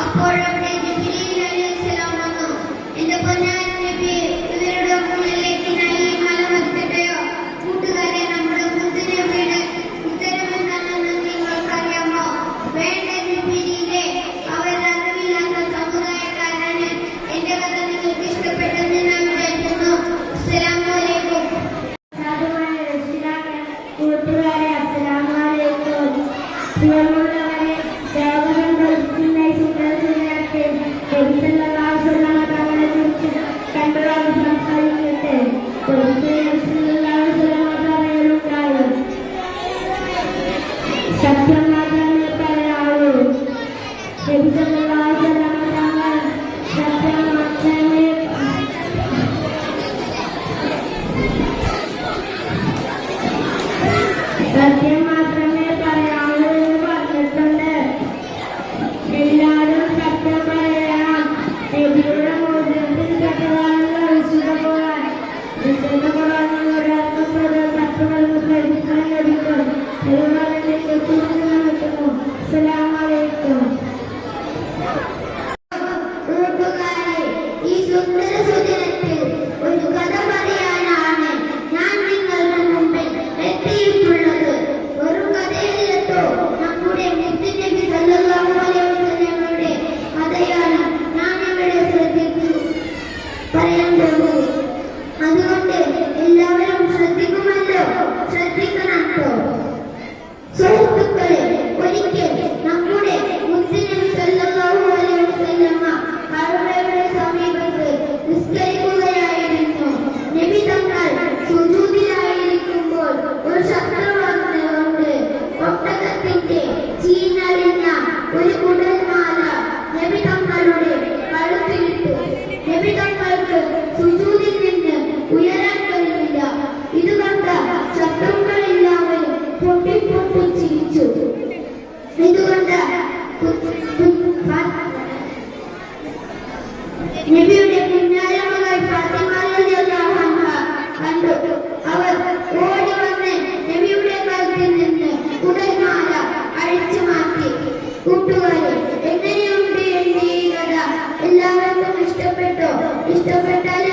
അപ്പോഴവിടെ ജിബ്രീൽ അലൈഹിസ്സലാം വന്നു. എന്റെ പൊന്നാൻ നബി, ഇവരുടെ മുന്നിലേക്ക് ഞാൻ ഈ മല വെക്കട്ടെയോ? കൂട്ടുകാരെ, നമ്മുടെ മുത്തുനബിയുടെ ഉത്തരം എന്താണെന്ന് നിങ്ങൾക്കറിയാമോ? വേണ്ട ജിബ്രീലേ, അവർ അറിവില്ലാത്ത സമുദായക്കാരാണ്. എന്റെ കഥ നിങ്ങൾക്ക് ഇഷ്ടപ്പെട്ടെന്ന് ഞാൻ വിചാരിക്കുന്നു. അസ്സലാമു അലൈക്കും. കൂട്ടുകാരെ, അസ്സലാമു അലൈക്കും. പ്രിയമുള്ളവരെ, ദേവഗം കളിക്കുന്ന സുന്ദരസുന്ദരത്തെ തങ്ങളെ കുറിച്ച് കണ്ടുകൊണ്ട് സംസാരിക്കട്ടെ. പറയുന്നുണ്ടാവും, സത്യം മാത്രമേ പറയാവൂ. സത്യം മാത്രമേ പറയാവൂ എന്ന് പറഞ്ഞിട്ടുണ്ട്. എല്ലാവരും സത്യം പറയണം. നബിയുടെ മോചനത്തിൽ പെട്ടതാണല്ലോ വിശുദ്ധ ഖുർആൻ. വിശുദ്ധ ഖുർആനിലൂടെ തത്വങ്ങൾക്ക് പഠിക്കാൻ ലഭിക്കും. അതുപോലെ നിർത്തുന്നു. അസ്സലാമു അലൈക്കും. കൂട്ടുകാരെ, ഈ സുന്ദര സുദിനത്തിൽ ഒരു കഥ പറയാനാണ് ഞാൻ നിങ്ങൾക്ക് മുമ്പിൽ എത്തിയിട്ടുള്ളത്. ഒരു കഥയല്ലോ, നമ്മുടെ മുത്തുനബി സല്ലല്ലാഹു അലൈഹി വസല്ലമയുടെ കഥയാണ് ഞാൻ ഇവിടെ പറയാൻ പോകുന്നത്. അതുകൊണ്ട് എല്ലാവരും ശ്രദ്ധിക്കുമല്ലോ, ശ്രദ്ധിക്കണം കേട്ടോ. സുഹൃത്തുക്കളെ, ഒരിക്കൽ നമ്മുടെ മുത്തുനബി സല്ലല്ലാഹു അലൈഹി വസല്ലമ കഅബയുടെ സമീപത്ത് നിസ്കരിക്കുകയായിരുന്നു. നബി തങ്ങൾ സുജൂദിലായിരിക്കുമ്പോൾ ഒരു ശബ്ദം വന്നുകൊണ്ട് ഒട്ടകത്തിന്റെ ചീഞ്ഞളിഞ്ഞ ഒരു കുടൽമാല നബി തങ്ങളുടെ കഴുത്തിലിട്ടു. നബി തങ്ങൾക്ക് സുജൂദിൽ നിന്ന് ഉയരാൻ കഴിഞ്ഞില്ല. ഇത് കണ്ട ശത്രുക്കളെല്ലാവരും പൊട്ടിപ്പൊട്ടി ചിരിച്ചു. ഇതുകൊണ്ട് നബിയുടെ കുഞ്ഞാരമകൾ ഫാത്തിമ റളിയല്ലാഹു അൻഹ കണ്ടു. അവർ ഓടി വന്ന് നബിയുടെ കഴുത്തിൽ നിന്ന് കുടൽമാല അഴിച്ചു മാറ്റി. കൂട്ടുകാരെ, എങ്ങനെയുണ്ട് എന്റെ ഈ കഥ? എല്ലാവർക്കും ഇഷ്ടപ്പെട്ടോ? ഇഷ്ടപ്പെട്ടാൽ